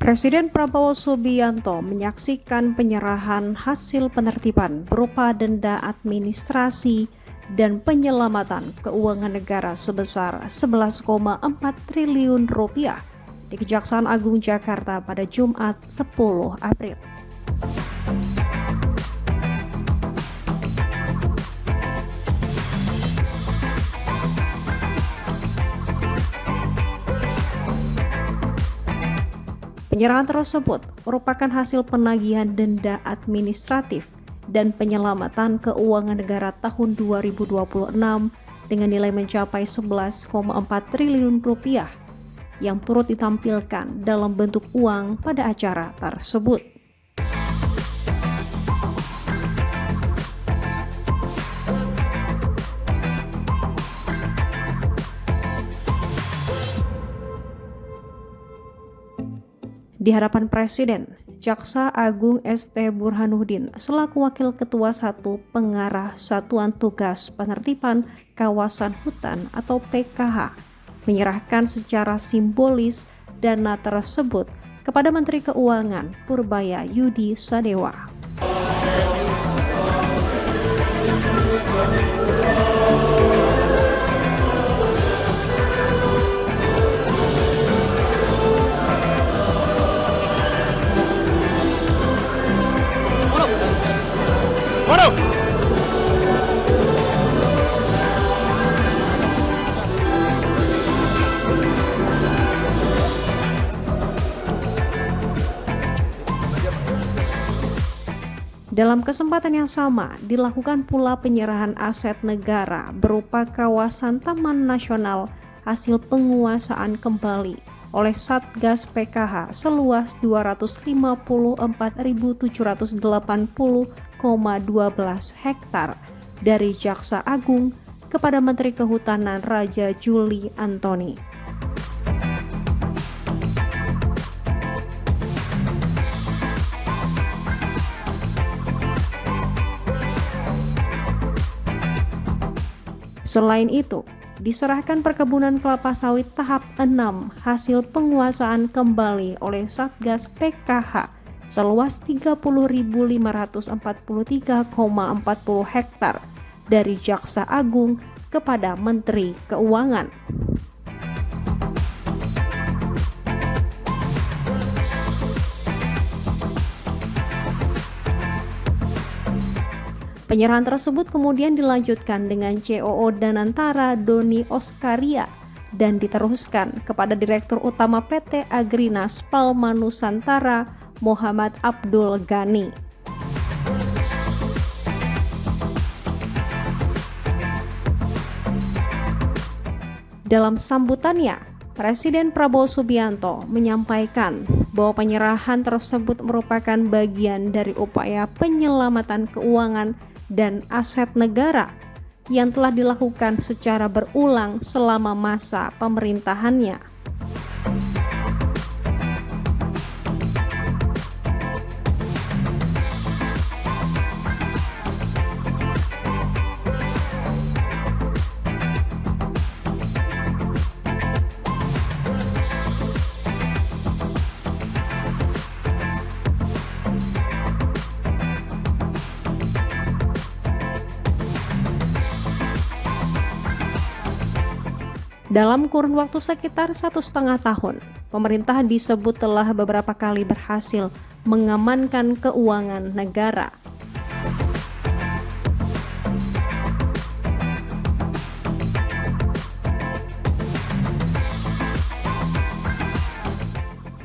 Presiden Prabowo Subianto menyaksikan penyerahan hasil penertiban berupa denda administrasi dan penyelamatan keuangan negara sebesar 11,4 triliun rupiah di Kejaksaan Agung Jakarta pada Jumat 10 April. Penyerahan tersebut merupakan hasil penagihan denda administratif dan penyelamatan keuangan negara tahun 2026 dengan nilai mencapai 11,4 triliun rupiah yang turut ditampilkan dalam bentuk uang pada acara tersebut. Di hadapan Presiden, Jaksa Agung ST Burhanuddin selaku Wakil Ketua 1 Pengarah Satuan Tugas Penertiban Kawasan Hutan atau PKH menyerahkan secara simbolis dana tersebut kepada Menteri Keuangan Purbaya Yudi Sadewa. Dalam kesempatan yang sama, dilakukan pula penyerahan aset negara berupa kawasan Taman Nasional hasil penguasaan kembali oleh Satgas PKH seluas 254.780,12 hektar dari Jaksa Agung kepada Menteri Kehutanan Raja Juli Antoni. Selain itu, diserahkan perkebunan kelapa sawit tahap 6 hasil penguasaan kembali oleh Satgas PKH seluas 30.543,40 hektar dari Jaksa Agung kepada Menteri Keuangan. Penyerahan tersebut kemudian dilanjutkan dengan COO Danantara Doni Oskaria dan diteruskan kepada Direktur Utama PT Agrinas Palma Nusantara Muhammad Abdul Ghani. Dalam sambutannya, Presiden Prabowo Subianto menyampaikan bahwa penyerahan tersebut merupakan bagian dari upaya penyelamatan keuangan dan aset negara yang telah dilakukan secara berulang selama masa pemerintahannya. Dalam kurun waktu sekitar 1,5 tahun, pemerintah disebut telah beberapa kali berhasil mengamankan keuangan negara.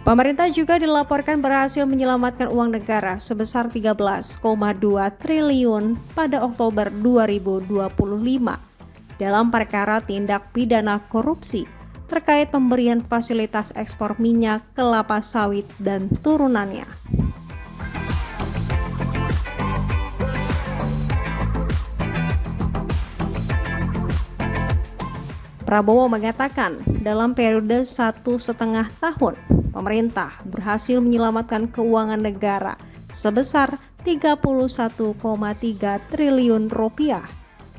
Pemerintah juga dilaporkan berhasil menyelamatkan uang negara sebesar 13,2 triliun pada Oktober 2025. Dalam perkara tindak pidana korupsi terkait pemberian fasilitas ekspor minyak, kelapa sawit, dan turunannya. Prabowo mengatakan dalam periode 1,5 tahun, pemerintah berhasil menyelamatkan keuangan negara sebesar 31,3 triliun rupiah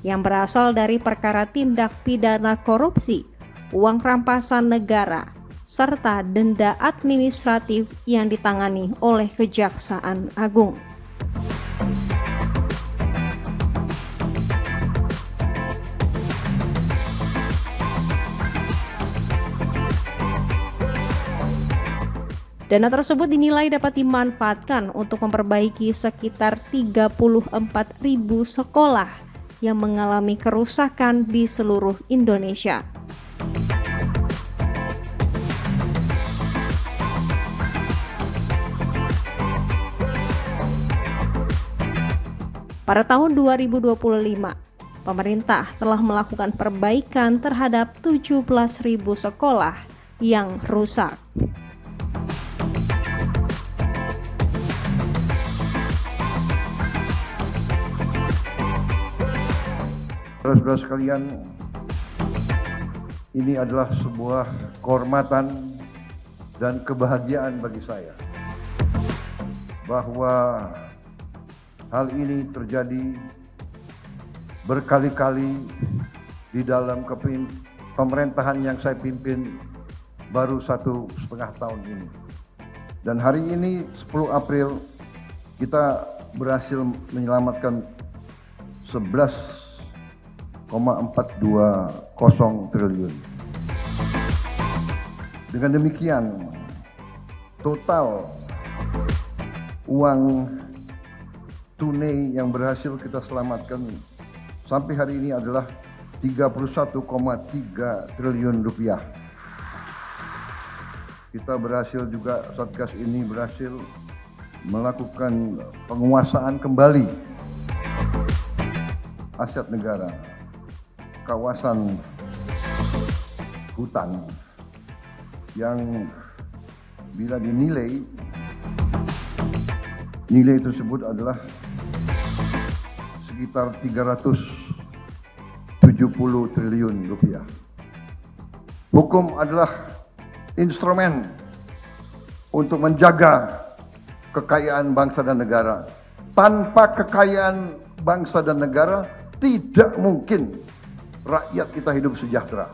yang berasal dari perkara tindak pidana korupsi, uang rampasan negara, serta denda administratif yang ditangani oleh Kejaksaan Agung. Dana tersebut dinilai dapat dimanfaatkan untuk memperbaiki sekitar 34.000 sekolah yang mengalami kerusakan di seluruh Indonesia. Pada tahun 2025, pemerintah telah melakukan perbaikan terhadap 17.000 sekolah yang rusak. Saudara-saudara sekalian, ini adalah sebuah kehormatan dan kebahagiaan bagi saya bahwa hal ini terjadi berkali-kali di dalam pemerintahan yang saya pimpin baru 1,5 tahun ini. Dan hari ini 10 April kita berhasil menyelamatkan 11,420 triliun. Dengan demikian, total uang tunai yang berhasil kita selamatkan sampai hari ini adalah 31,3 triliun rupiah. Kita berhasil juga, Satgas ini berhasil melakukan penguasaan kembali aset negara, kawasan hutan yang bila dinilai, nilai tersebut adalah sekitar 370 triliun rupiah. Hukum adalah instrumen untuk menjaga kekayaan bangsa dan negara. Tanpa kekayaan bangsa dan negara, tidak mungkin rakyat kita hidup sejahtera.